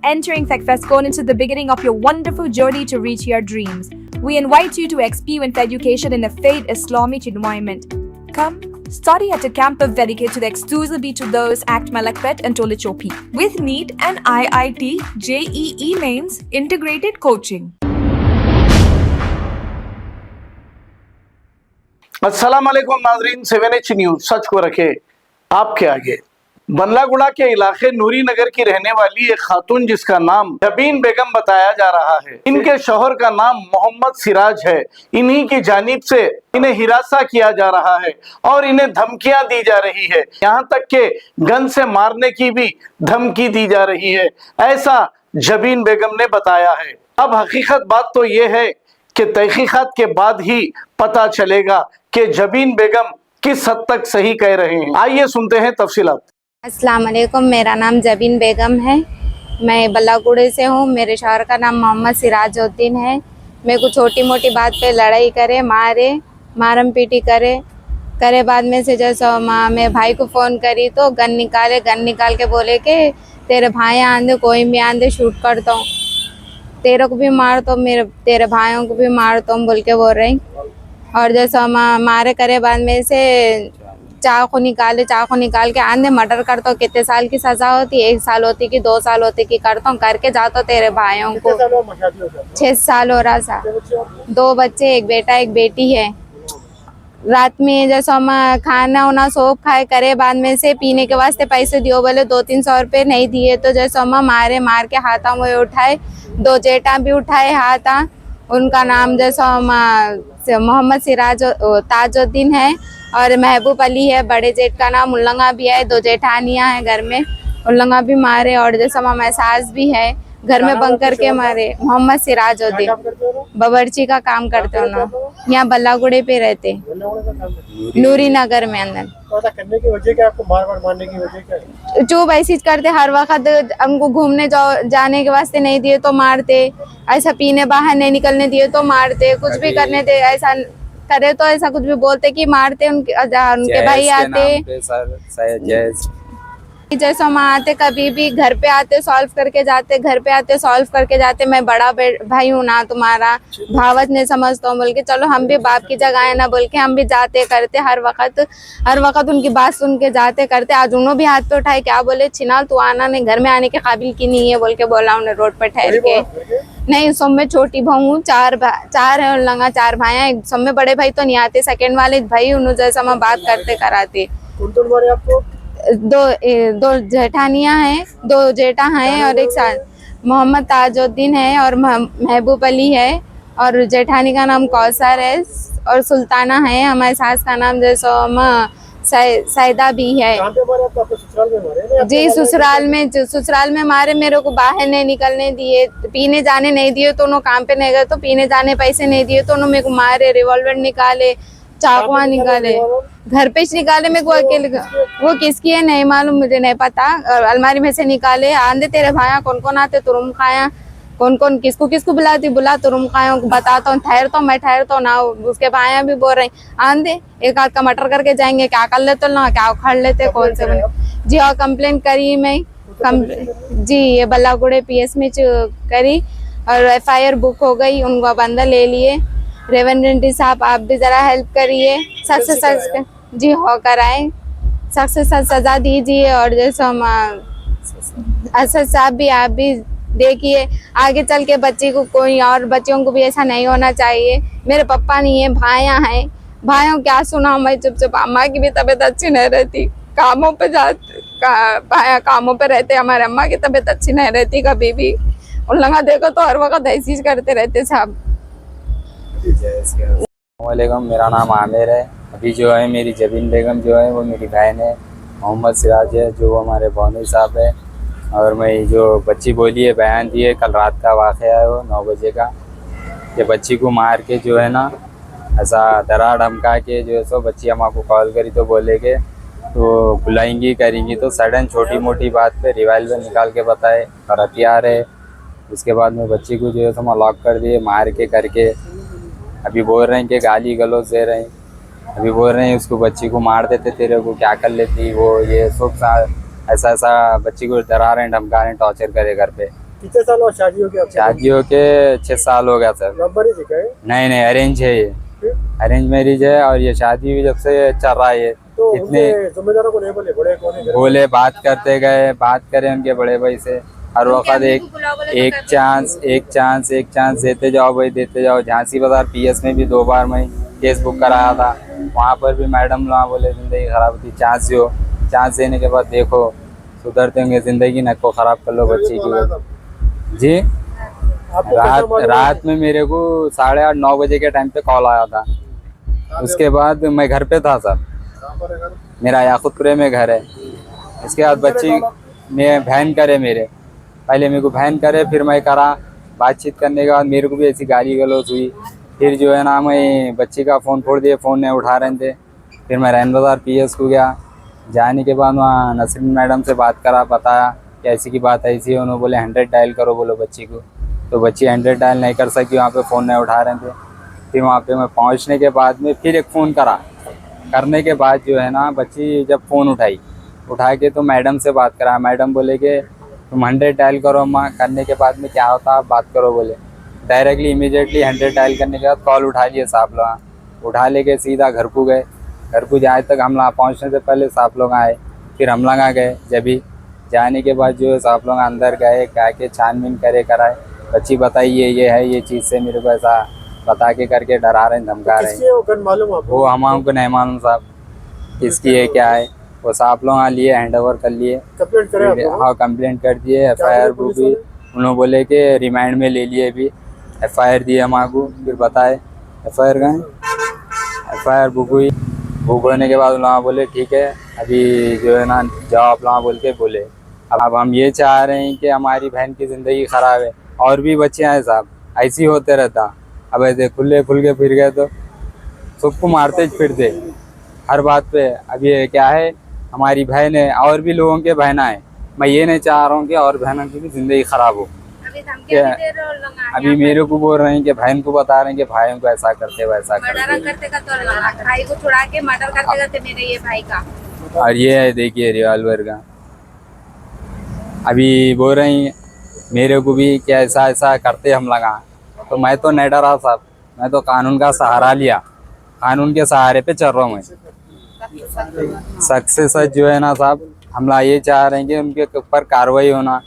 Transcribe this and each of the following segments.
entering FechFestCon into the beginning of your wonderful journey to reach your dreams. We invite you to experience education in a faith Islamic environment. Come, study at a campus dedicated to the exclusively to those at Malakpet and Tolichopi. With NEET and IIT JEE mains integrated coaching. अस्सलाम वालेकुम नाजरीन, 7H news सच को रखे आपके आगे। बंदलागुड़ा के इलाके नूरी नगर की रहने वाली एक खातून जिसका नाम जबीन बेगम बताया जा रहा है, इनके शौहर का नाम मोहम्मद सिराज है। इन्हीं की जानिब से इन्हें हिरासा किया जा रहा है और इन्हें धमकियां दी जा रही है, यहाँ तक के गन से मारने की भी धमकी दी जा रही है, ऐसा जबीन बेगम ने बताया है। अब हकीकत बात तो ये है कि तहकीकात के बाद ही पता चलेगा कि जबीन बेगम किस हद तक सही कह रहे हैं। आइए सुनते हैं तफसीलात। अस्सलाम वालेकुम, मेरा नाम जबीन बेगम है। मैं बल्लागुड़े से हूँ। मेरे शौहर का नाम मोहम्मद सिराजुद्दीन है। मेरे को छोटी मोटी बात पे लड़ाई करे, मारम पीटी करे बाद में से जैसा मैं भाई को फ़ोन करी तो गन निकाल के बोले कि तेरे भाई आंदे, कोई भी आंदे शूट करता हूँ, तेरे को भी मार तो तेरे भाइयों को भी मार तो बोल के बोल रही। और जैसा मारे करे बाद में से चाकू निकाल के आंधे मर्डर करता हूँ। कितने साल की सजा होती, 1 साल होती कि 2 साल होती कि करता हूँ, करके जाता हूँ तेरे भाइयों को। 6 साल हो रहा सा, 2 बच्चे, 1 बेटा 1 बेटी है। रात में जैसा खाना उना सोप खाए करे बाद में से पीने के वास्ते पैसे दियो, बोले 200-300 रुपये नहीं दिए तो जैसा मार के हाथा में उठाए। 2 जेठा भी उठाए हाथा। उनका नाम जैसा मोहम्मद सिराज ताजुद्दीन है और महबूब अली है। बड़े जेठ का नाम उल्लंगा भी है। 2 जेठानियाँ हैं घर में, उल्लंगा भी मारे। और जैसा हमारे सास भी है, घर में बंद करके मारे। मोहम्मद सिराजुद्दीन बावर्ची का काम करते हो ना, यहाँ बल्लागुड़े पे रहते, नूरी नगर में अंदर। करने की वजह क्या, आपको मारने की वजह क्या है? चुप ऐसी करते, हर वक्त हमको घूमने जाने के वास्ते नहीं दिए तो मारते, ऐसा पीने बाहर नहीं निकलने दिए तो मारते, कुछ भी करने दे ऐसा करे तो ऐसा कुछ भी बोलते कि मारते। उनके भाई आते जैसा आते, कभी भी घर पे आते सॉल्व करके जाते, मैं बड़ा भाई हूँ ना तुम्हारा, भावत नहीं समझता हूँ बोल के, चलो हम भी बाप की जगह है ना बोल के हम भी जाते करते, हर वक्त उनकी बात सुन के जाते करते। आज उन्होंने भी हाथ पे उठाए, क्या बोले, छिनाल तू आना नहीं, घर में आने के काबिल की नहीं है बोल के बोला उन्हें रोड पर ठहर के। नहीं, सब में छोटी बहू हूँ, 4 है लंगा, 4 भाई हैं। सब में बड़े भाई तो नहीं आते, सेकंड वाले भाई उन्होंने जैसा मैं बात करते कराते। 2 जेठानियाँ हैं, 2 जेठा हैं और एक साथ मोहम्मद ताजुद्दीन है और महबूब अली है और जेठानी का नाम कौसर है और सुल्ताना है। हमारे सास का नाम जैसा सैदा भी है। जी, ससुराल में मारे। मेरे को बाहर नहीं निकलने दिए, पीने जाने नहीं दिए तो उन्होंने काम पे नहीं गए तो पीने जाने पैसे नहीं दिए तो उन्होंने मेरे को मारे, रिवॉल्वर निकाले, चाकुआ निकाले, घर पे निकाले। मेरे को अकेले, वो किसकी है नहीं मालूम, मुझे नहीं पता। और अलमारी में से निकाले, आंधे तेरे भाया कौन आते तुरुम खाया, कौन किसको बुला तुरुम खाया, बताता हूँ, ठहरता हूँ ना। उसके भाया भी बोल रहे आंधे एक आध का मटर करके जाएंगे, क्या कर लेते ना, क्या उखाड़ लेते, कौन से बने। जी और कंप्लेन करी मैं, जी ये बल्लागुड़े PS में करी और FIR बुक हो गई, उनको बंदा ले लिए। रेवेंडेंटी साहब आप भी जरा हेल्प करिए, सख्त जी होकर आए, सख्त सजा दीजिए। और जैसे हम असद साहब भी आप भी देखिए, आगे चल के बच्ची को, कोई और बच्चियों को भी ऐसा नहीं होना चाहिए। मेरे पापा नहीं है, भाइयाँ हैं, भाइयों क्या सुना मैं चुप। अम्मा की भी तबीयत अच्छी नहीं रहती, कामों पे भाइयाँ कामों पे रहते, हमारे अम्मा की तबीयत अच्छी नहीं रहती कभी भी। उन लगा देखो तो हर वक्त ऐसी करते रहते साहब। वालेकुम, मेरा नाम आमिर है। अभी जो है मेरी जबीन बेगम जो है वो मेरी बहन है, मोहम्मद सिराज है जो हमारे बौनी साहब है। और मैं जो बच्ची बोली है, बयान दी है, कल रात का वाक़या है वो 9 बजे का, कि बच्ची को मार के जो है ना ऐसा डरा धमका के जो है सो बच्ची अम्मा को कॉल करी तो बोले के तो बुलाएंगी करेंगी, तो सडन छोटी मोटी बात पे रिवाल्वर निकाल के बताए और हथियार है। उसके बाद में बच्ची को जो है सो लॉक कर दिए, मार के करके। अभी बोल रहे हैं कि गाली गलौज दे रहे हैं, अभी बोल रहे हैं उसको बच्ची को मार देते, तेरे को क्या कर लेती वो, ये सब ऐसा बच्ची को डरा रहे हैं, धमका रहे हैं, टॉर्चर करे घर पे। कितने साल और शादी हो गया आपकी? शादियों के 6 साल हो गया सर। लव मैरिज है क्या ये? नहीं अरेंज है ये, फिर? अरेंज मैरिज है। और ये शादी भी जब से चल रहा है ये तो इतने उनके जिम्मेदारों को नहीं बोले, बड़े कौन है घर में? बोले, बात करते गए, बात करें उनके बड़े भाई से। हर वक्त एक चांस देते जाओ भाई, देते जाओ। झांसी बाजार PS में भी 2 बार मैं केस बुक कराया था, वहाँ पर भी मैडम लोग बोले जिंदगी खराब होती, चांस दो। चांस देने के बाद देखो सुधरते होंगे, जिंदगी न को खराब कर लो बच्ची की। जी आपको कैसा मालूम रात में मेरे को 8:30-9 बजे के टाइम पे कॉल आया था। उसके बाद मैं घर पे था सर, कहाँ पर है घर? मेरा याकुतपुरे में घर है। इसके बाद बच्ची में बहन करे मेरे, पहले मेरे को बहन करे, फिर मैं करा। बातचीत करने के बाद मेरे को भी ऐसी गाली गलौज हुई। फिर जो है ना, मैं बच्ची का फ़ोन फोड़ दिए, फ़ोन नहीं उठा रहे थे। फिर मैं रैन बाज़ार PS को गया। जाने के बाद वहाँ नसरीन मैडम से बात करा, बताया कि ऐसी की बात ऐसी है। उन्होंने बोले 100 डायल करो बोलो बच्ची को। तो बच्ची 100 डायल नहीं कर सकी, वहाँ पे फ़ोन नहीं उठा रहे थे। फिर वहाँ पे मैं पहुँचने के बाद में फिर एक फ़ोन करा। करने के बाद जो है ना, बच्ची जब फ़ोन उठा के तो मैडम से बात करा। मैडम बोले कि तुम 100 डायल करो अम्मा, करने के बाद में क्या होता आप बात करो बोले। डायरेक्टली इमीडिएटली 100 डायल करने के बाद कॉल उठा लिए साहब लोग, उठा लेके सीधा घर को गए। घर को जाए तक हम लोग पहुँचने से पहले साहब लोग आए। फिर हम लोग आ गए। जब भी जाने के बाद जो है साहब लोग अंदर गए, कह के छानबीन कराए। बच्ची बताई ये है, ये चीज़ से मेरे को ऐसा बता के करके डरा रहे हैं, धमका रहे किसकी है वो गन मालूम आपको? वो हमको नहीं मालूम साहब किसकी है क्या है। वो साहब लोग लिए, हैंड ओवर कर लिए। कंप्लेंट करे आपको? हाँ कंप्लेंट कर दिए, FIR बुक हुई। उन्होंने बोले कि रिमांड में ले लिए। अभी FIR दिए हमको, फिर बताए FIR गए, FIR बुक हुई। बुक होने के बाद उन्होंने बोले ठीक है अभी जो है ना जाओ आप लोग बोल के बोले। अब हम ये चाह रहे हैं कि हमारी बहन की ज़िंदगी ख़राब है, और भी बच्चे हैं साहब, ऐसे ही होते रहता। अब ऐसे खुल के फिर गए तो सबको मारते फिरते हर बात पे। अब ये क्या है, हमारी बहन है, और भी लोगों के बहना है। मैं ये नहीं चाह रहा हूँ कि और बहनों की भी ज़िंदगी ख़राब हो। अभी मेरे को बोल रहे हैं कि बहन को बता रहे हैं कि भाइयों को ऐसा करते वैसा करते। भाई को छुड़ा के मर्डर करते मेरे ये भाई का। और ये है देखिए रिवॉल्वर का। अभी बोल रही हैं मेरे को भी कि ऐसा करते हम लगा। तो मैं तो नहीं डरा साहब, मैं तो कानून का सहारा लिया, कानून के सहारे पे चल रहा हूँ मैं। सख्त से सख्त जो है ना साहब, हम लोग ये चाह रहे हैं कि उनके ऊपर कार्रवाई होना।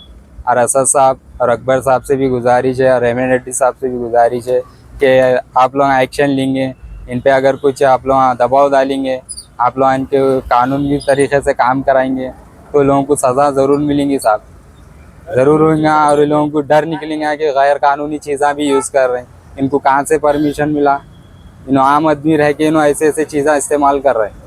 और असद साहब और अकबर साहब से भी गुजारिश है, और रहमान रेड्डी साहब से भी गुजारिश है कि आप लोग एक्शन लेंगे इन पे। अगर कुछ आप लोग दबाव डालेंगे, आप लोग इनके कानूनी तरीके से काम कराएंगे तो लोगों को सज़ा ज़रूर मिलेंगी साहब, ज़रूर होगा। और लोगों को डर निकलेंगे कि गैर कानूनी चीज़ें भी यूज़ कर रहे हैं, इनको कहाँ से परमिशन मिला, आम आदमी रह के ऐसे चीज़ें इस्तेमाल कर रहे हैं।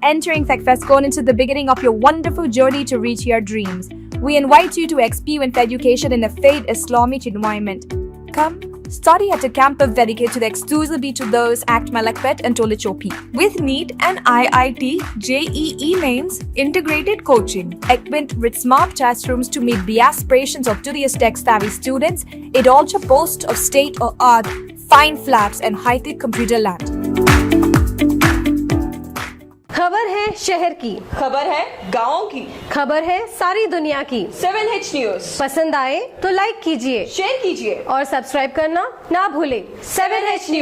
Entering Fekfescon into the beginning of your wonderful journey to reach your dreams. We invite you to experience education in a faith Islamic environment. Come, study at a campus dedicated exclusively to those at Malakpet and Tolichopi. With NEET and IIT, JEE mains, integrated coaching, equipped with smart classrooms to meet the aspirations of today's tech-savvy students, it also boasts of state-of-art fine flats and high-tech computer lab. खबर है शहर की, खबर है गाँव की, खबर है सारी दुनिया की। 7H न्यूज पसंद आए तो लाइक कीजिए, शेयर कीजिए और सब्सक्राइब करना ना भूलें। 7H news.